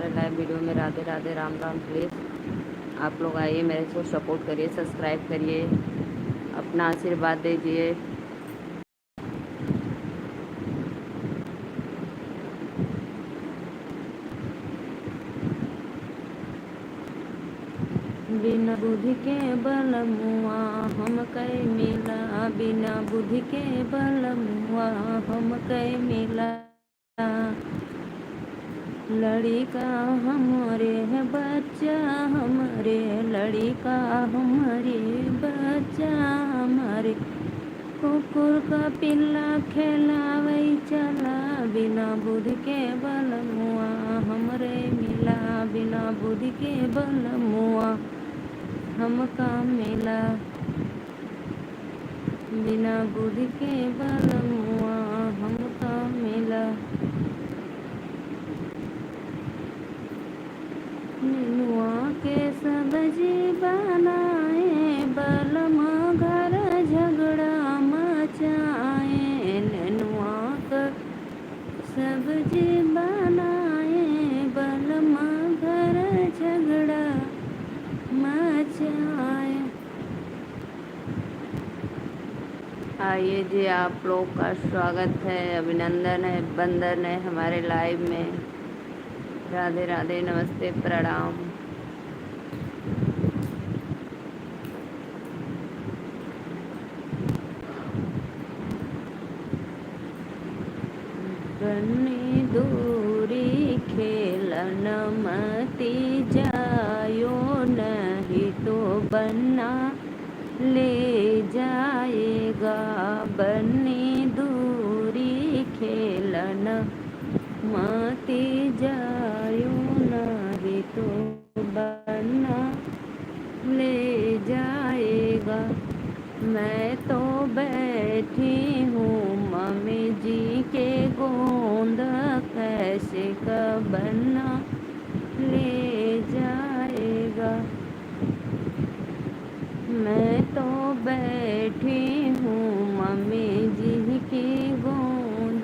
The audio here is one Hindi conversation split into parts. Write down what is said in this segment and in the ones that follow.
हमारे लाइव वीडियो में। राधे राधे, राम राम। प्लीज़ आप लोग आइए, मेरे को सपोर्ट करिए, सब्सक्राइब करिए, अपना आशीर्वाद दीजिए। बिना बुद्धि के बल मुआ हम कई मिला, बिना बुद्धि के बल मुआ हम कई मिला। लड़िका हमरे है बच्चा हमरे, लड़िका हमारे बच्चा हमारे। कुकुर का पिल्ला खेलावई चला, बिना बुद्धि के बल मुआ हमरे मिला, बिना बुद्धि के बल मुआ हमका मिला। बिना बुद्धि के बल मुआ हमका मिला। नेनुआ के सब्जी बनाए, बलम घर झगड़ा मचाए। नेनुआ का सब्जी बनाए, बलम घर झगड़ा मचाए। आइए जी, आप लोग का स्वागत है, अभिनंदन है, बंदन है हमारे लाइव में। राधे राधे, नमस्ते, प्रणाम। बन्नी दूरी खेलन मती जायो, नहीं तो बन्ना ले जाएगा। बन्नी दूरी खेलन मती जायो, नहीं तो बन्ना ले जाएगा। मैं तो बैठी हूँ मम्मी जी के गोंद, कैसे का बन्ना ले जाएगा। मैं तो बैठी हूँ मम्मी जी की गोंद,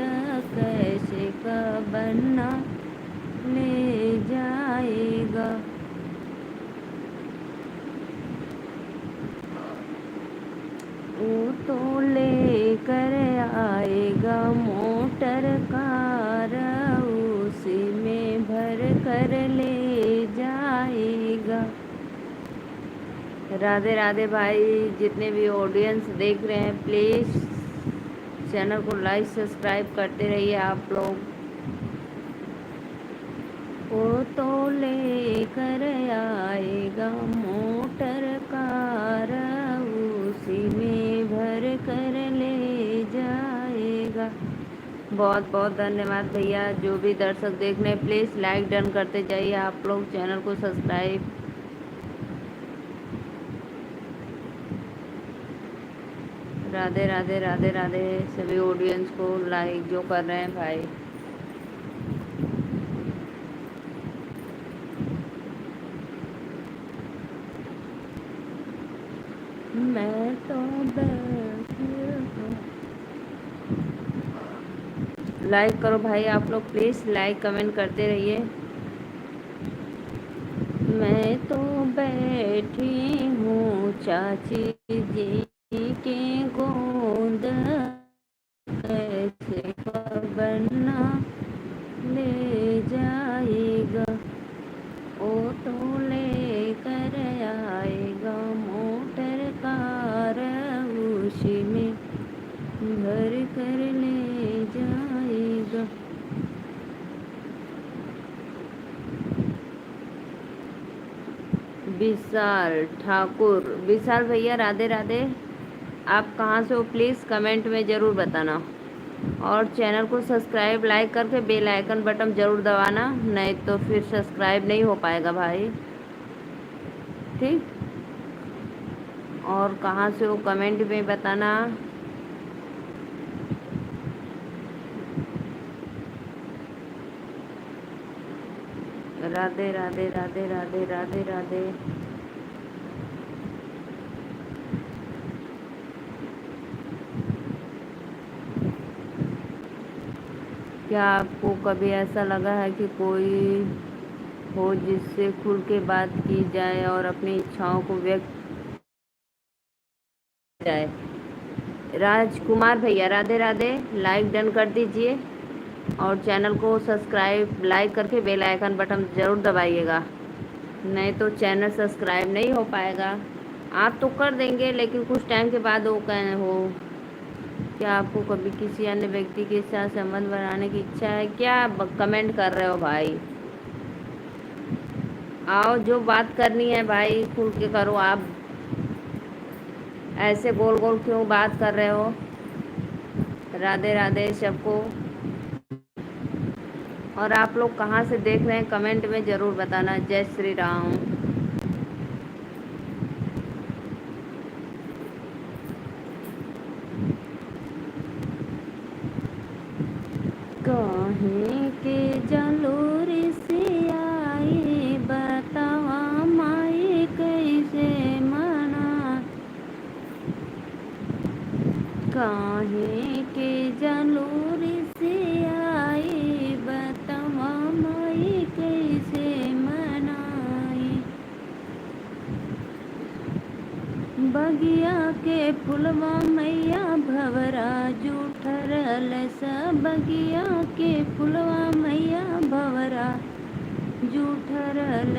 कैसे का बन्ना ले जाएगा। वो तो लेकर आएगा मोटर कार, उसी में भर कर ले जाएगा। राधे राधे भाई, जितने भी ऑडियंस देख रहे हैं प्लीज़ चैनल को लाइक सब्सक्राइब करते रहिए आप लोग। वो तो लेकर आएगा मोटर कार, उसी में भर कर ले जाएगा। बहुत बहुत धन्यवाद भैया, जो भी दर्शक देख रहे हैं प्लीज़ लाइक डन करते जाइए आप लोग, चैनल को सब्सक्राइब। राधे राधे, राधे राधे सभी ऑडियंस को लाइक जो कर रहे हैं भाई। मैं तो लाइक करो भाई आप लोग, प्लीज़ लाइक कमेंट करते रहिए। मैं तो बैठी हूँ चाची जी के गोंद, कैसे का बन्ना ले जाएगा। ओ तो लेकर आएगा मोटर कार, उसी में भर कर ले जाएगा। विशाल ठाकुर, विशाल भैया राधे राधे। आप कहाँ से हो प्लीज़ कमेंट में ज़रूर बताना, और चैनल को सब्सक्राइब लाइक करके बेल आइकन बटन ज़रूर दबाना, नहीं तो फिर सब्सक्राइब नहीं हो पाएगा भाई, ठीक। और कहाँ से हो कमेंट में बताना। राधे राधे, राधे राधे, राधे राधे। क्या आपको कभी ऐसा लगा है कि कोई हो जिससे खुल के बात की जाए और अपनी इच्छाओं को व्यक्त किया जाए। राजकुमार भैया राधे राधे, लाइक डन कर दीजिए और चैनल को सब्सक्राइब लाइक करके बेल आइकन बटन ज़रूर दबाइएगा, नहीं तो चैनल सब्सक्राइब नहीं हो पाएगा। आप तो कर देंगे लेकिन कुछ टाइम के बाद वो कहें हो। क्या आपको कभी किसी अन्य व्यक्ति के साथ संबंध बनाने की इच्छा है क्या? कमेंट कर रहे हो भाई, आओ जो बात करनी है भाई खुल के करो। आप ऐसे गोल गोल क्यों बात कर रहे हो? राधे राधे सबको। और आप लोग कहाँ से देख रहे हैं कमेंट में ज़रूर बताना। जय श्री राम। कहीं के जलूर से आई बतावा माई कैसे मना, कहीं के जलूर से आई बतावा माई कैसे मनाई। बगिया के फुलवा मैया भवरा जूठरल सा, बगिया के फुलवा मैया भवरा जूठरल,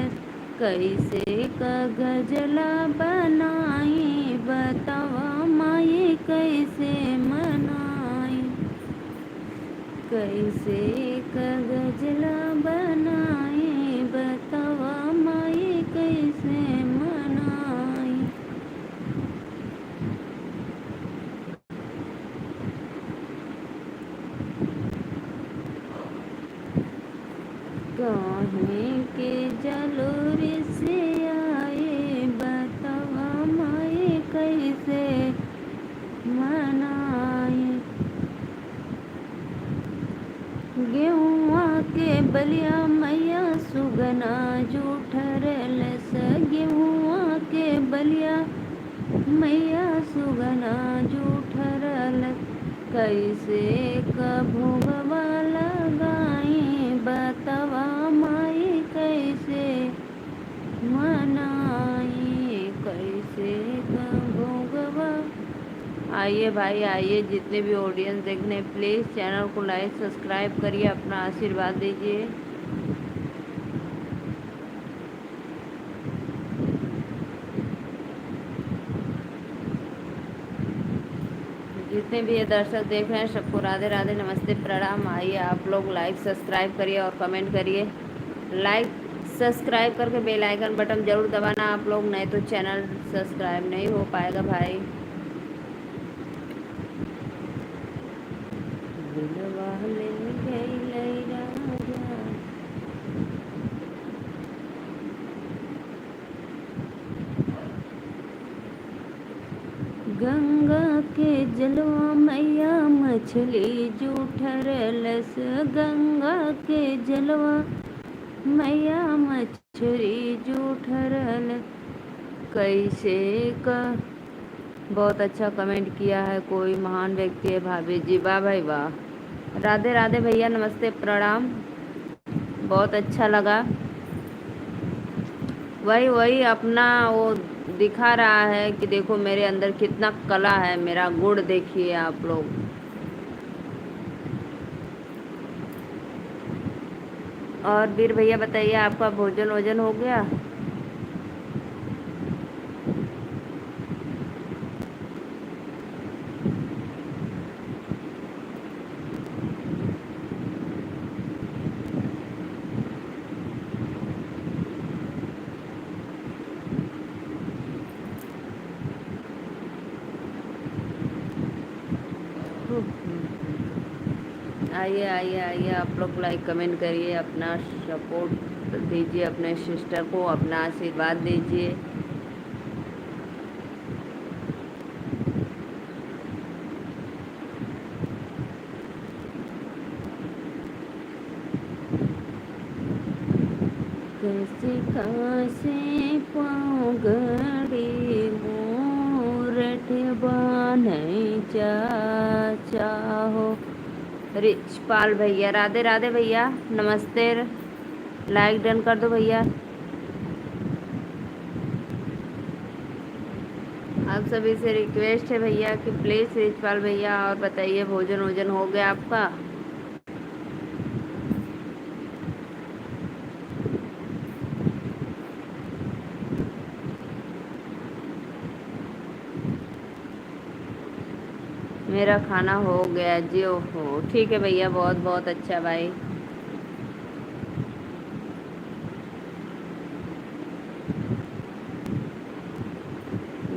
कैसे का गजला बनाई बतावा माई कैसे मनाई, कैसे का गजला बनाई बतावा माई कैसे मनाई। कहीं के जलूर से आए बतावा माई कैसे मनाई। गेहुआ के बलिया मैया सुगना जूठरल स, गेहुआ के बलिया मैया सुगना जूठरल, कैसे का भोगवा लगाई बतावा माई कैसे मनाई, कैसे का भोगवा। आइए भाई आइए, जितने भी ऑडियंस देखने प्लीज़ चैनल को लाइक सब्सक्राइब करिए, अपना आशीर्वाद दीजिए। जितने भी ये दर्शक देख रहे हैं सबको राधे राधे नमस्ते प्रणाम। आइए आप लोग लाइक सब्सक्राइब करिए और कमेंट करिए। लाइक सब्सक्राइब करके बेल आइकन बटन ज़रूर दबाना आप लोग, नहीं तो चैनल सब्सक्राइब नहीं हो पाएगा भाई। गंगा के जलवा मैया मछली जूठरलस, गंगा के जलवा मैया मछली जूठरल, कैसे का। बहुत अच्छा कमेंट किया है कोई महान व्यक्ति है भाभी जी, वाह भाई वाह। राधे राधे भैया नमस्ते प्रणाम, बहुत अच्छा लगा। वही वही अपना वो दिखा रहा है कि देखो मेरे अंदर कितना कला है, मेरा गुण देखिए आप लोग। और वीर भैया बताइए आपका भोजन वोजन हो गया? आइए आइए आइए, आप लोग लाइक कमेंट करिए, अपना सपोर्ट दीजिए, अपने सिस्टर को अपना आशीर्वाद दीजिए। कैसे खासे पाँव गड़ी मूरठ बान्हे चाहो। रिचपाल भैया राधे राधे भैया नमस्ते। लाइक डन कर दो भैया। आप सभी से रिक्वेस्ट है भैया कि प्लीज़ रिचपाल भैया, और बताइए भोजन वोजन हो गया आपका? मेरा खाना हो गया जी। ओहो ठीक है भैया, बहुत बहुत अच्छा भाई।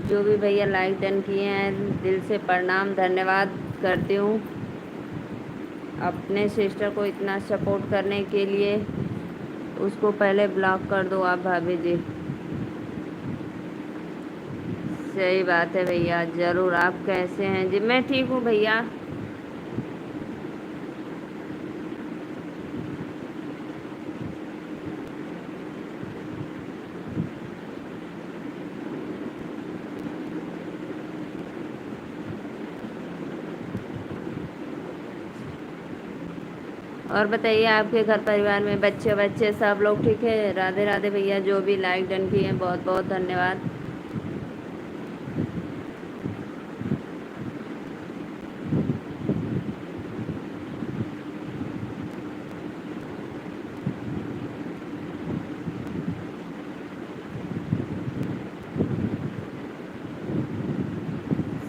जो भी भैया लाइक डन किए हैं दिल से प्रणाम धन्यवाद करती हूँ अपने सिस्टर को इतना सपोर्ट करने के लिए। उसको पहले ब्लॉक कर दो आप भाभी जी। सही बात है भैया, ज़रूर। आप कैसे हैं जी? मैं ठीक हूँ भैया। और बताइए आपके घर परिवार में बच्चे बच्चे सब लोग ठीक है? राधे राधे भैया, जो भी लाइक डन किए हैं बहुत बहुत धन्यवाद।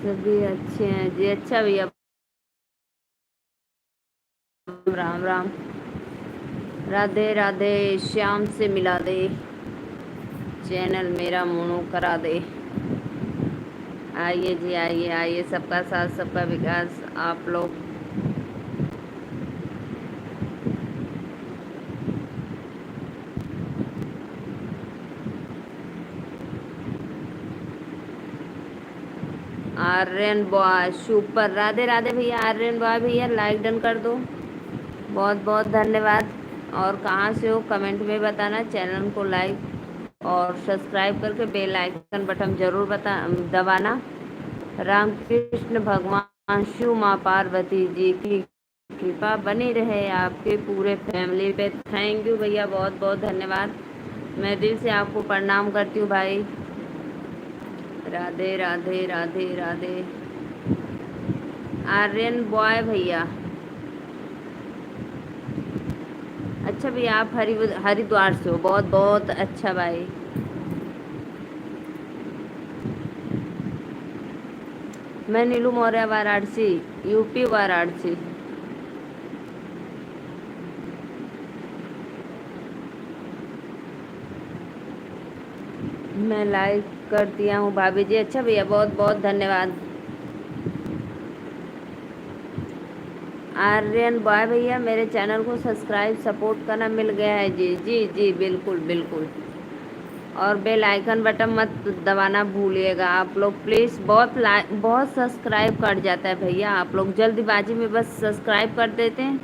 सभी अच्छे हैं जी। अच्छा भैया, राम राम। राधे राधे। श्याम से मिला दे, चैनल मेरा मोनो करा दे। आइए जी, आइए आइए, सबका साथ सबका विकास। आप लोग आर्यन बॉय सुपर। राधे राधे भैया। आर्यन बॉय भैया लाइक डन कर दो, बहुत बहुत धन्यवाद। और कहाँ से हो कमेंट में बताना। चैनल को लाइक और सब्सक्राइब करके बेल आइकन बटन जरूर दबाना। रामकृष्ण भगवान शिव माँ पार्वती जी की कृपा बनी रहे आपके पूरे फैमिली पे। थैंक यू भैया, बहुत बहुत धन्यवाद। मैं दिल से आपको प्रणाम करती हूँ भाई। राधे राधे राधे राधे। आर्यन बॉय भैया। अच्छा भैया, आप हरिद्वार से हो, बहुत बहुत अच्छा भाई। मैं नीलू मौर्य, वाराणसी, यूपी वाराणसी। मैं लाइक कर दिया हूँ भाभी जी। अच्छा भैया, बहुत बहुत धन्यवाद। आर्यन बॉय भैया, मेरे चैनल को सब्सक्राइब सपोर्ट करना मिल गया है जी। जी जी बिल्कुल बिल्कुल। और बेल आइकन बटन मत दबाना भूलिएगा आप लोग प्लीज़। बहुत सब्सक्राइब कट जाता है भैया, आप लोग जल्दीबाजी में बस सब्सक्राइब कर देते हैं,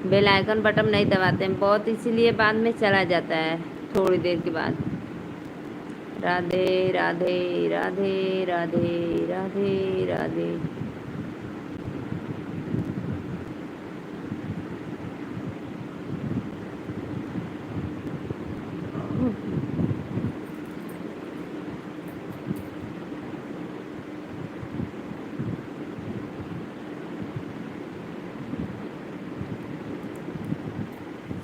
बेल आइकन बटन नहीं दबाते हैं बहुत, इसीलिए बाद में चला जाता है थोड़ी देर के बाद। राधे राधे राधे राधे राधे राधे।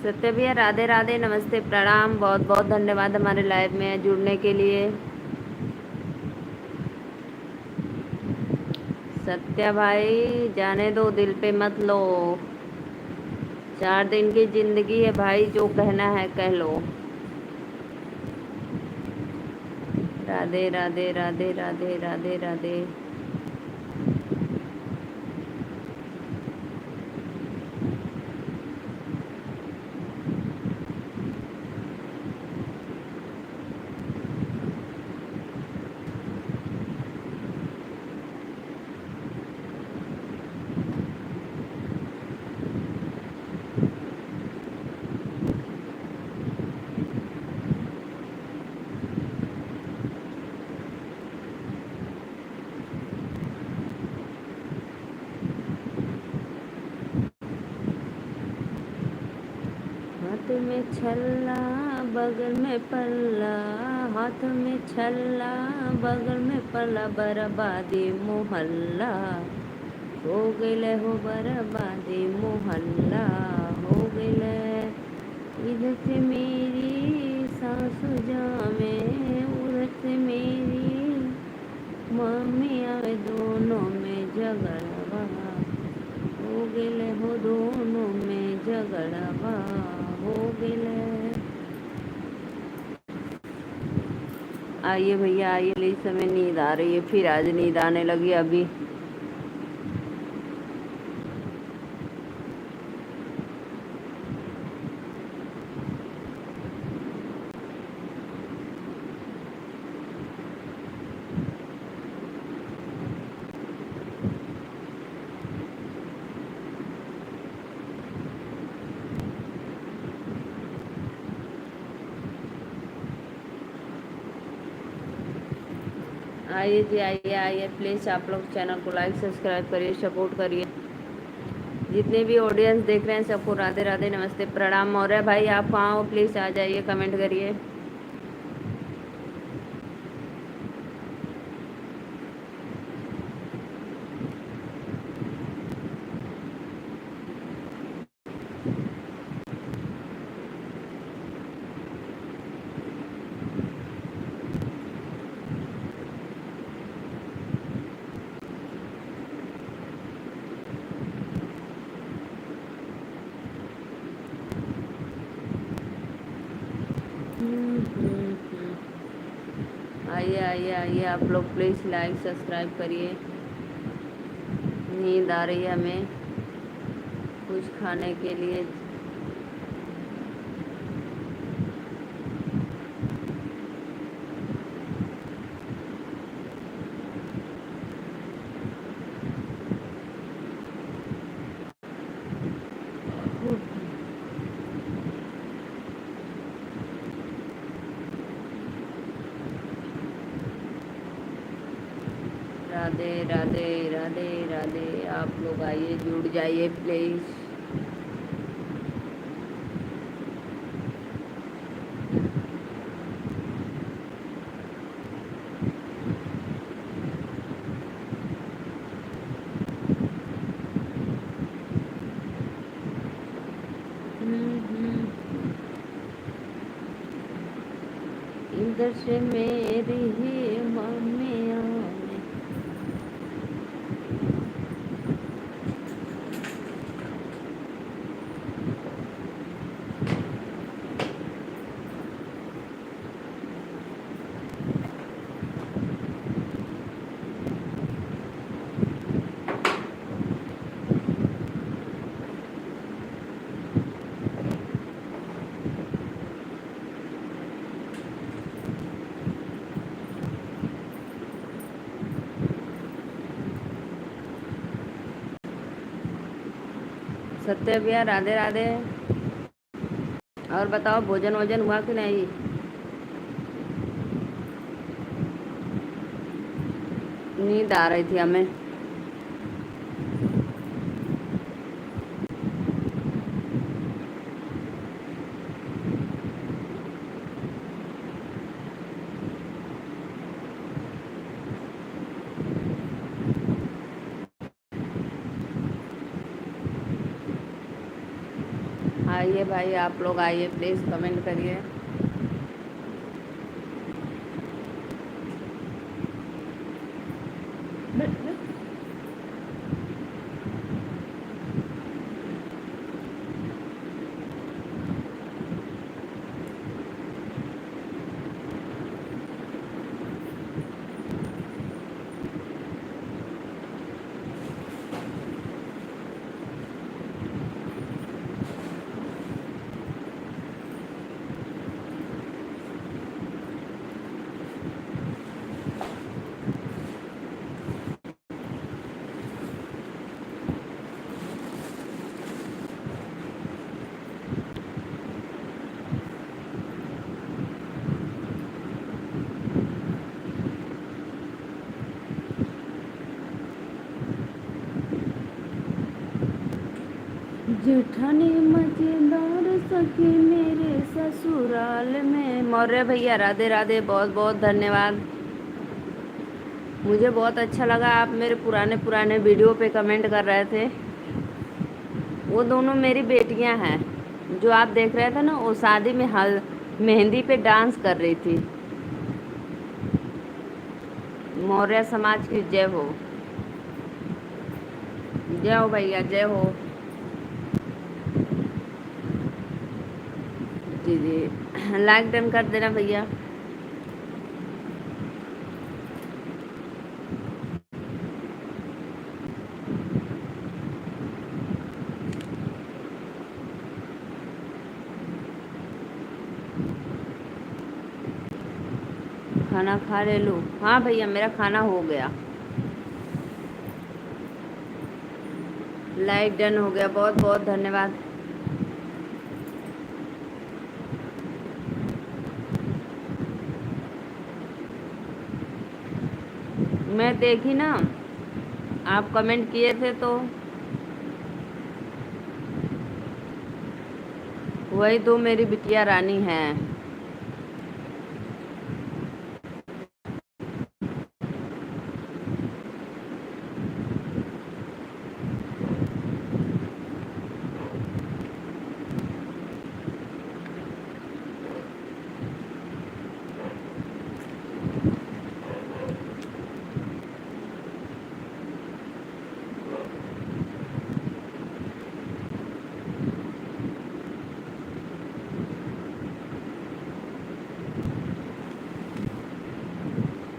सत्य भैया राधे राधे, नमस्ते प्रणाम, बहुत बहुत धन्यवाद हमारे लाइव में जुड़ने के लिए। सत्या भाई जाने दो, दिल पे मत लो, 4 दिन की जिंदगी है भाई, जो कहना है कह लो। राधे राधे राधे राधे राधे राधे। छल्ला बगल में पल्ला, हाथ में छल्ला बगल में पल्ला, बर्बादी मोहल्ला हो गइले हो, बर्बादी मोहल्ला हो गइले। इधर से मेरी सासू जामे, उधर से मेरी मम्मी आवे, दोनों में झगड़वा हो गइले हो, दोनों में झगड़वा हो गइले। आइए भैया आइए, इस समय नींद आ रही है, फिर आज नींद आने लगी अभी। आइए जी आइए आइए, प्लीज़ आप लोग चैनल को लाइक सब्सक्राइब करिए, सपोर्ट करिए। जितने भी ऑडियंस देख रहे हैं सबको राधे राधे, नमस्ते, प्रणाम। मौर्य भाई आप कहाँ हो, प्लीज़ आ जाइए, कमेंट करिए। आइए आइए आइए, आप लोग प्लीज़ लाइक सब्सक्राइब करिए। नींद आ रही है हमें कुछ खाने के लिए। राधे राधे राधे राधे, आप लोग आइए, जुड़ जाइए प्लीज़। इधर से मेरी ही मम्मी आवे। सत्य भैया राधे राधे। और बताओ भोजन वोजन हुआ कि नहीं? नींद आ रही थी हमें। आइए भाई आप लोग आइए, प्लीज़ कमेंट करिए। जेठानी मजेदार सखी मेरे ससुराल में। मौर्य भैया राधे राधे, बहुत बहुत धन्यवाद। मुझे बहुत अच्छा लगा, आप मेरे पुराने पुराने वीडियो पे कमेंट कर रहे थे। वो दोनों मेरी बेटियां हैं जो आप देख रहे थे ना, वो शादी में हल मेहंदी पे डांस कर रही थी। मौर्य समाज की जय हो, जय हो भैया, जय हो। जी जी, लाइक डन कर देना भैया। खाना खा ले लो। हाँ भैया, मेरा खाना हो गया, लाइक डन हो गया, बहुत बहुत धन्यवाद। मैं देखी ना, आप कमेंट किए थे तो वही तो मेरी बिटिया रानी है।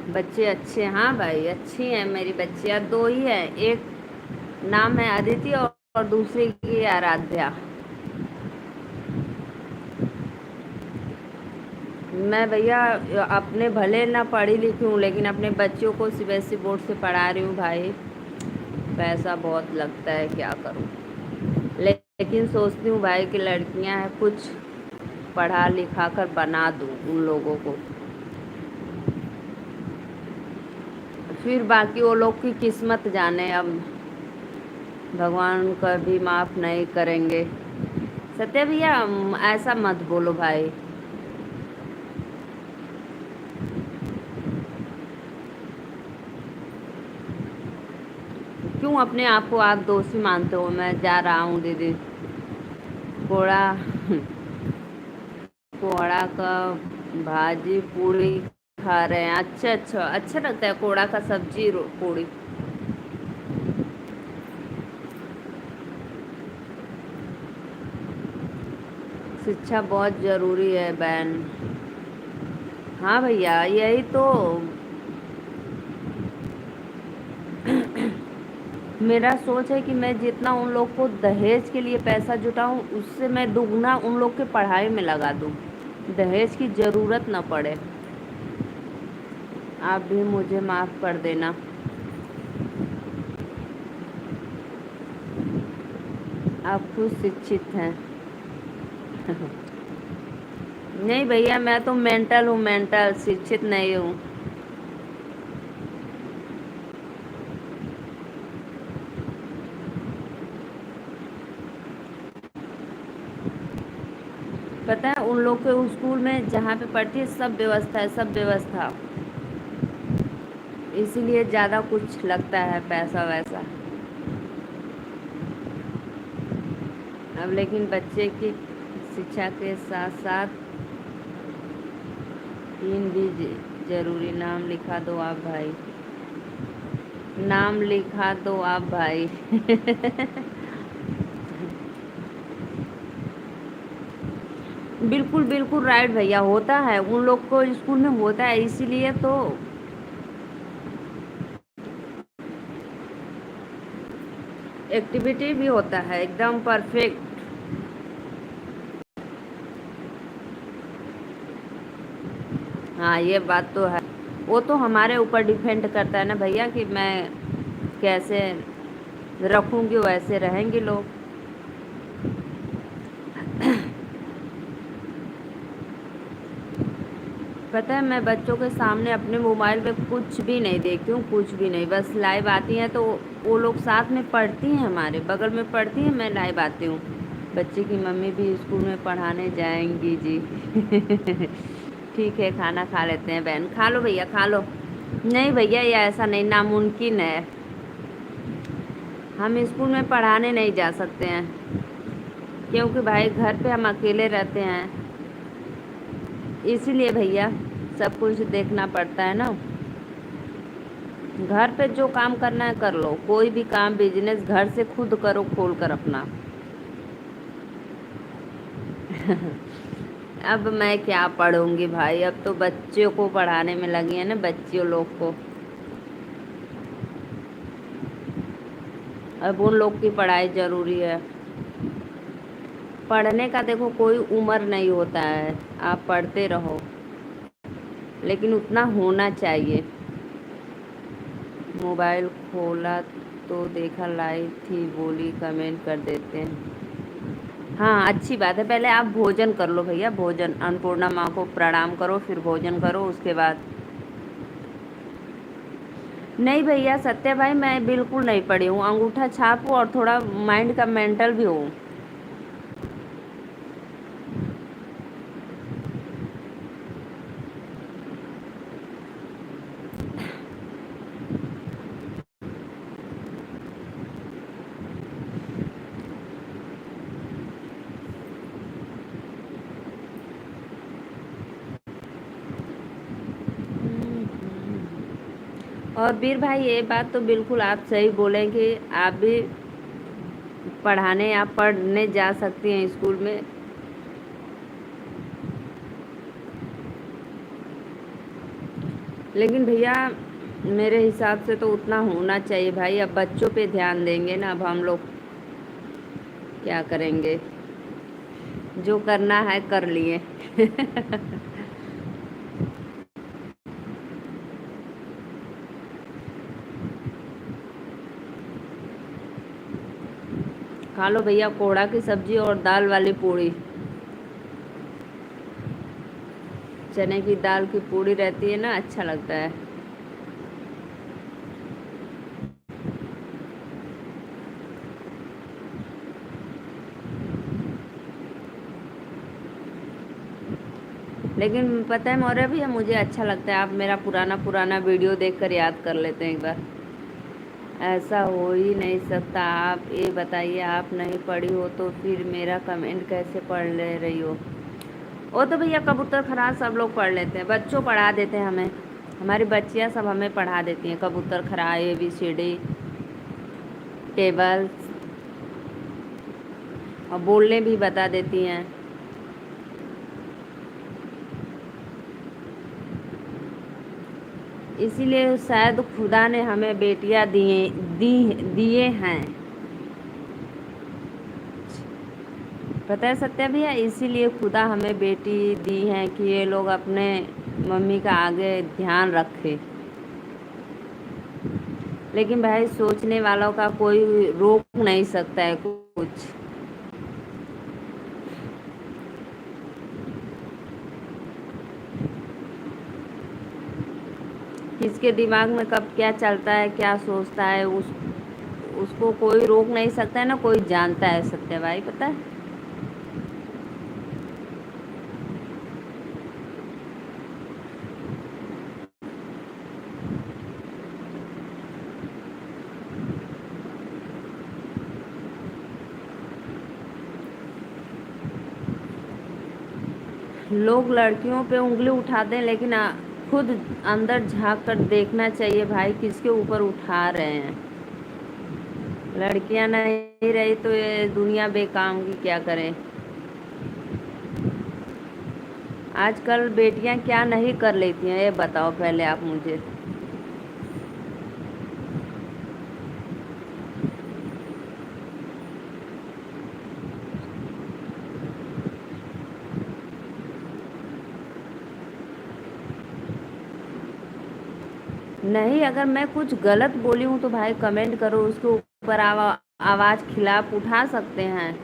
बच्चे अच्छे, हाँ भाई अच्छी हैं मेरी बच्चियाँ, दो ही है। एक नाम है अदिति और दूसरी की आराध्या। मैं भैया अपने भले ना पढ़ी लिखी हूँ, लेकिन अपने बच्चों को सीबीएसई बोर्ड से पढ़ा रही हूँ भाई। पैसा बहुत लगता है, क्या करूँ। लेकिन सोचती हूँ भाई कि लड़कियाँ हैं, कुछ पढ़ा लिखा कर बना दूँ उन लोगों को, फिर बाकी वो लोग की किस्मत जाने। अब भगवान कभी माफ़ नहीं करेंगे। सत्य भैया ऐसा मत बोलो भाई। क्यों अपने आप को आप दोषी मानते हो? मैं जा रहा हूँ दीदी, कोड़ा कोड़ा का भाजी पूड़ी खा रहे हैं। अच्छा अच्छा, अच्छा लगता है कोड़ा का सब्जी पूड़ी। शिक्षा बहुत ज़रूरी है बहन। हाँ भैया, यही तो मेरा सोच है कि मैं जितना उन लोग को दहेज के लिए पैसा जुटाऊं, उससे मैं दुगना उन लोग के पढ़ाई में लगा दूं, दहेज की ज़रूरत न पड़े। आप भी मुझे माफ़ कर देना। आप खुद शिक्षित हैं। नहीं भैया, मैं तो मेंटल हूँ, मेंटल, शिक्षित नहीं हूँ। पता है उन लोग के स्कूल में जहाँ पे पढ़ती है सब व्यवस्था है, सब व्यवस्था, इसीलिए ज़्यादा कुछ लगता है पैसा वैसा। अब लेकिन बच्चे की शिक्षा के साथ साथ तीन भी जरूरी। नाम लिखा दो आप भाई, नाम लिखा दो आप भाई। बिल्कुल बिल्कुल राइट भैया, होता है उन लोग को स्कूल में होता है, इसीलिए तो एक्टिविटी भी होता है एकदम परफेक्ट। हाँ ये बात तो है, वो तो हमारे ऊपर डिपेंड करता है ना भैया कि मैं कैसे रखूँगी, वैसे रहेंगे लोग। पता है मैं बच्चों के सामने अपने मोबाइल पे कुछ भी नहीं देखती हूँ, कुछ भी नहीं, बस लाइव आती हैं तो वो लोग साथ में पढ़ती हैं, हमारे बगल में पढ़ती हैं, मैं लाइव आती हूँ, बच्चे की मम्मी भी स्कूल में पढ़ाने जाएंगी जी। ठीक है, खाना खा लेते हैं बहन। खा लो भैया, खा लो। नहीं भैया, ये ऐसा नहीं, नामुमकिन है। हम स्कूल में पढ़ाने नहीं जा सकते हैं, क्योंकि भाई घर पे हम अकेले रहते हैं, इसीलिए भैया सब कुछ देखना पड़ता है ना। घर पे जो काम करना है कर लो, कोई भी काम बिजनेस घर से खुद करो, खोल कर अपना। अब मैं क्या पढ़ूंगी भाई, अब तो बच्चों को पढ़ाने में लगी है ना, बच्चियों लोग को। अब उन लोग की पढ़ाई जरूरी है। पढ़ने का देखो कोई उम्र नहीं होता है, आप पढ़ते रहो, लेकिन उतना होना चाहिए। मोबाइल खोला तो देखा लाइव थी, बोली कमेंट कर देते हैं। हाँ, अच्छी बात है। पहले आप भोजन कर लो भैया, भोजन, अन्नपूर्णा माँ को प्रणाम करो, फिर भोजन करो, उसके बाद। नहीं भैया सत्या भाई, मैं बिल्कुल नहीं पढ़ी हूँ, अंगूठा छाप हूँ और थोड़ा माइंड का मेंटल भी हूँ। और वीर भाई, ये बात तो बिल्कुल आप सही बोले कि आप भी पढ़ाने, आप पढ़ने जा सकती हैं स्कूल में। लेकिन भैया मेरे हिसाब से तो उतना होना चाहिए भाई। अब बच्चों पे ध्यान देंगे ना, अब हम लोग क्या करेंगे, जो करना है कर लिए। खा लो भैया, कोहड़ा की सब्जी और दाल वाली पूड़ी। चने की दाल की पूड़ी रहती है ना, अच्छा लगता है। लेकिन पता है मौर्य भैया, मुझे अच्छा लगता है, आप मेरा पुराना पुराना वीडियो देखकर याद कर लेते हैं एक बार। ऐसा हो ही नहीं सकता। आप ये बताइए, आप नहीं पढ़ी हो तो फिर मेरा कमेंट कैसे पढ़ ले रही हो? वो तो भैया कबूतर खराज सब लोग पढ़ लेते हैं, बच्चों पढ़ा देते हैं हमें, हमारी बच्चियां सब हमें पढ़ा देती हैं, कबूतर खरा, ABCD, टेबल, और बोलने भी बता देती हैं। इसीलिए शायद खुदा ने हमें बेटियां दिए हैं। पता है सत्या भैया, इसीलिए खुदा हमें बेटी दी है कि ये लोग अपने मम्मी का आगे ध्यान रखे। लेकिन भाई सोचने वालों का कोई रोक नहीं सकता है कुछ। किसके दिमाग में कब क्या चलता है, क्या सोचता है, उसको कोई रोक नहीं सकता है ना, कोई जानता है सत्या भाई, पता है। लोग लड़कियों पे उंगली उठाते हैं, लेकिन खुद अंदर झांक कर देखना चाहिए भाई, किसके ऊपर उठा रहे हैं। लड़कियां नहीं रही तो ये दुनिया बेकाम की क्या करें। आजकल बेटियां क्या नहीं कर लेती हैं, ये बताओ पहले आप मुझे। नहीं, अगर मैं कुछ गलत बोली हूँ तो भाई कमेंट करो, उसके ऊपर आवाज खिलाफ उठा सकते हैं।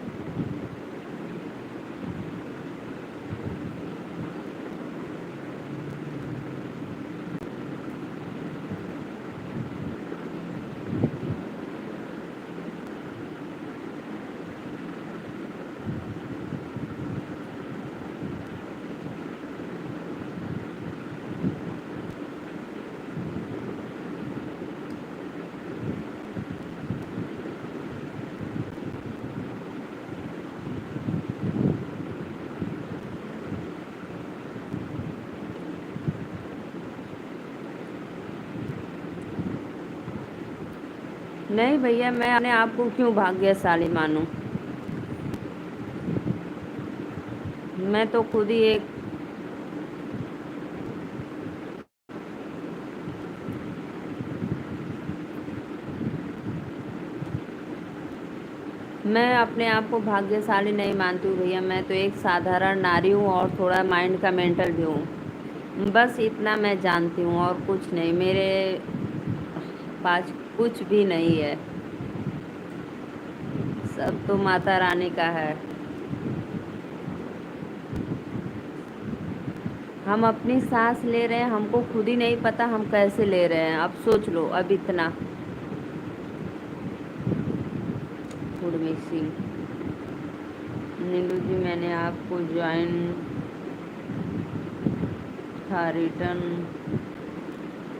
नहीं भैया, मैं अपने आप को क्यों भाग्यशाली मानूं? मैं तो खुद ही एक मैं अपने आप को भाग्यशाली नहीं मानती हूँ भैया। मैं तो एक साधारण नारी हूँ और थोड़ा माइंड का मेंटल भी हूँ। बस इतना मैं जानती हूँ और कुछ नहीं। मेरे पास कुछ भी नहीं है। सब तो माता रानी का है। हम अपनी सांस ले रहे हैं, हमको खुद ही नहीं पता हम कैसे ले रहे हैं। अब सोच लो, अब इतना फूड मिक्सिंग। नीलू जी, मैंने आपको ज्वाइन था रिटर्न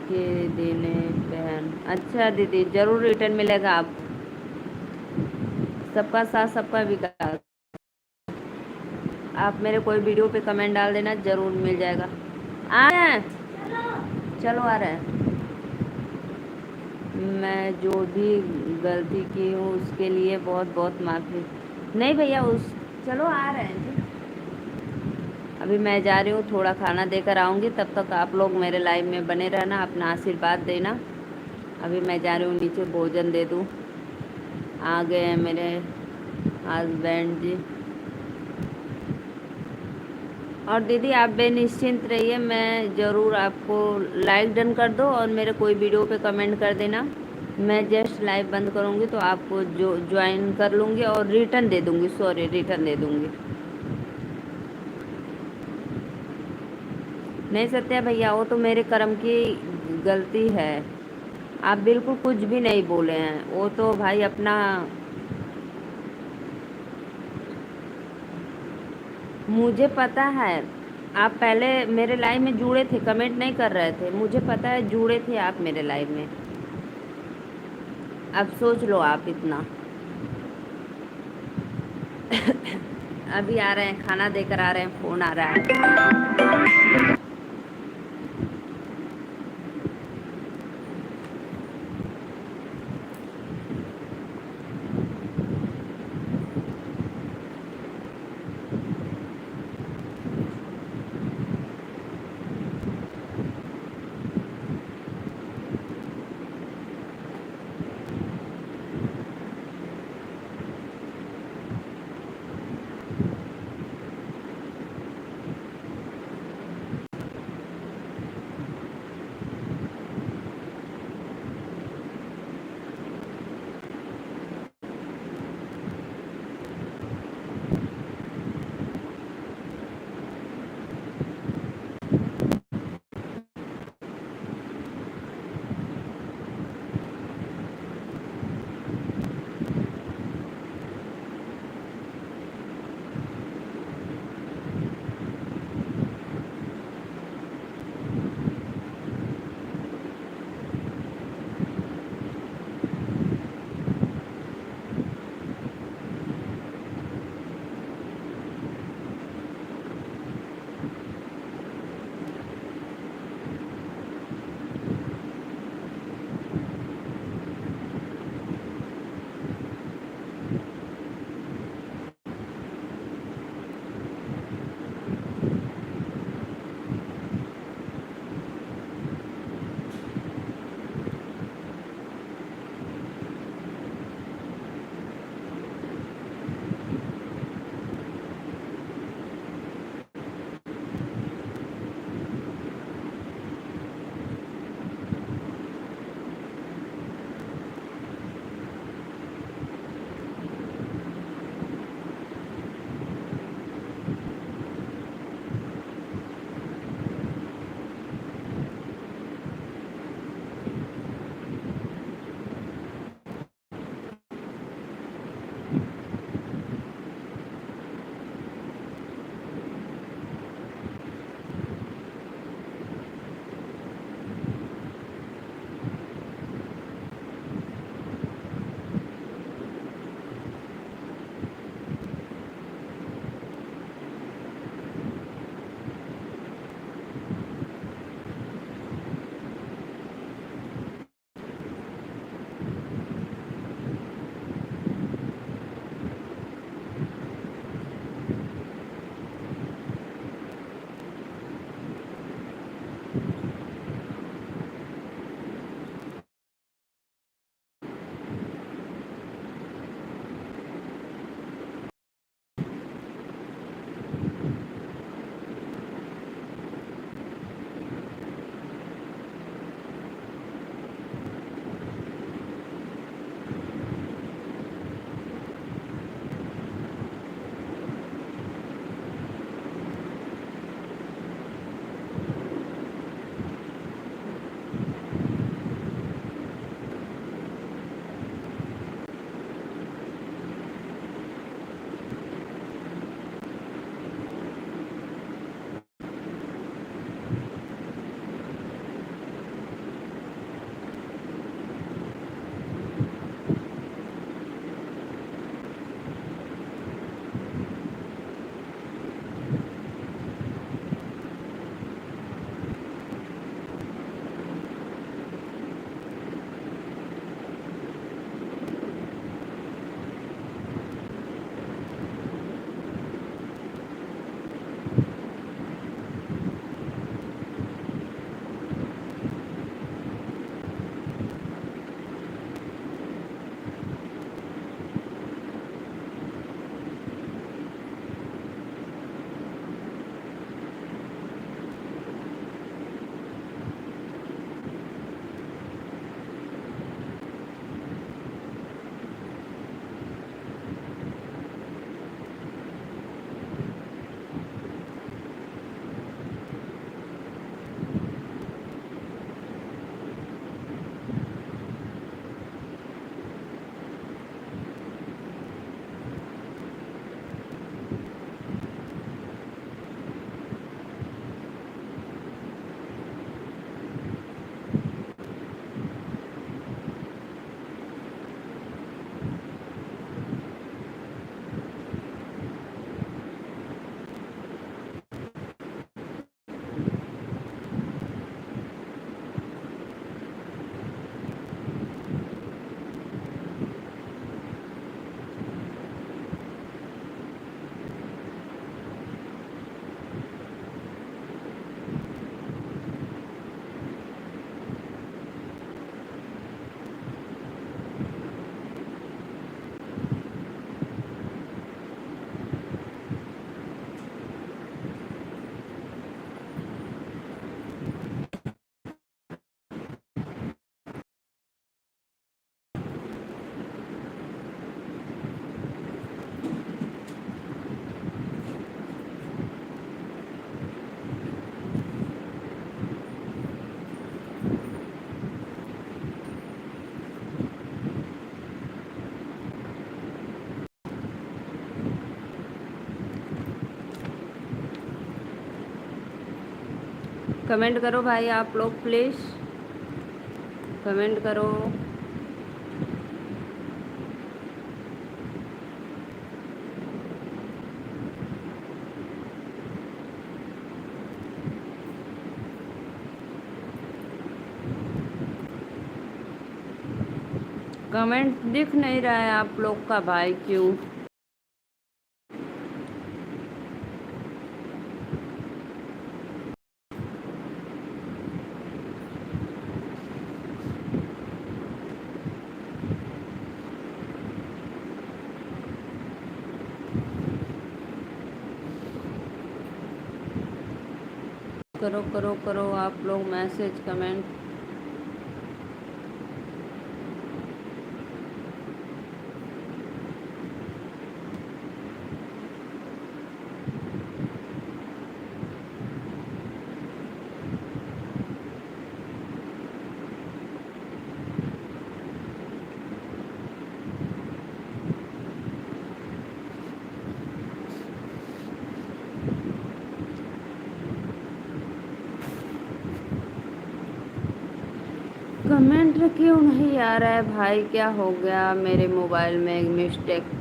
के देने बहन। अच्छा दीदी, जरूर रिटर्न मिलेगा। आप सबका साथ सबका विकास। आप मेरे कोई वीडियो पे कमेंट डाल देना, जरूर मिल जाएगा। आ रहे हैं, चलो आ रहे हैं। मैं जो भी गलती की हूँ उसके लिए बहुत बहुत माफ़ी। नहीं भैया, उस चलो आ रहे हैं जी। अभी मैं जा रही हूँ, थोड़ा खाना देकर आऊँगी। तब तक आप लोग मेरे लाइव में बने रहना, अपना आशीर्वाद देना। अभी मैं जा रही हूँ नीचे, भोजन दे दूँ। आ गए हैं मेरे हस्बैंड जी। और दीदी आप बेनिश्चिंत रहिए, मैं ज़रूर आपको लाइक डन कर दो और मेरे कोई वीडियो पे कमेंट कर देना। मैं जस्ट लाइव बंद करूँगी तो आपको जो ज्वाइन कर लूँगी और रिटर्न दे दूँगी। सॉरी, रिटर्न दे दूँगी। नहीं सत्या भैया, वो तो मेरे कर्म की गलती है। आप बिल्कुल कुछ भी नहीं बोले हैं। वो तो भाई अपना, मुझे पता है आप पहले मेरे लाइव में जुड़े थे, कमेंट नहीं कर रहे थे। मुझे पता है जुड़े थे आप मेरे लाइव में। अब सोच लो आप इतना। अभी आ रहे हैं, खाना देकर आ रहे हैं, फ़ोन आ रहा है। कमेंट करो भाई आप लोग प्लीज़, कमेंट करो। कमेंट दिख नहीं रहा है आप लोग का भाई, क्यों? करो करो करो आप लोग मैसेज कमेंट। कमेंट क्यों नहीं आ रहा है भाई, क्या हो गया मेरे मोबाइल में मिस्टेक?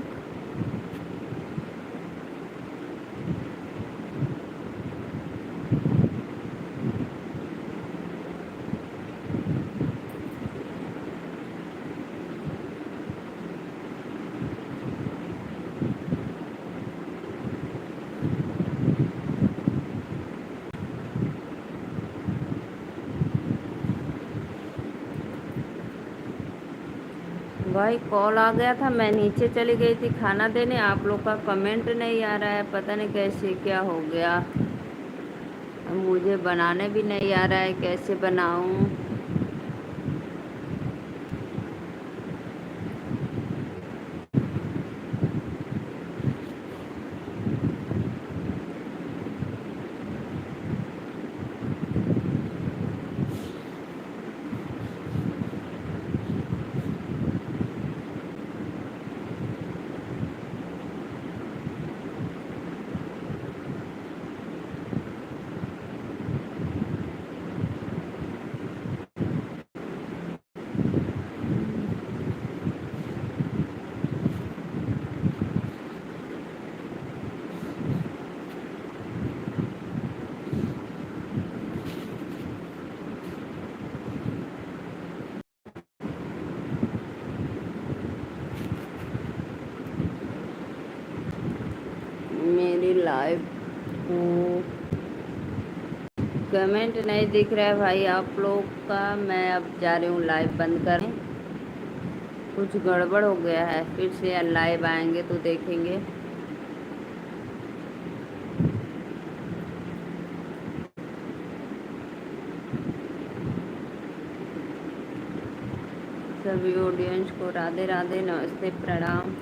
भाई कॉल आ गया था, मैं नीचे चली गई थी खाना देने, आप लोग का कमेंट नहीं आ रहा है, पता नहीं कैसे क्या हो गया। अब मुझे बनाने भी नहीं आ रहा है, कैसे बनाऊं? मेरी लाइव को कमेंट नहीं दिख रहा है भाई आप लोग का। मैं अब जा रही हूँ लाइव बंद करने, कुछ गड़बड़ हो गया है, फिर से लाइव आएंगे तो देखेंगे। सभी ऑडियंस को राधे राधे, नमस्ते, प्रणाम।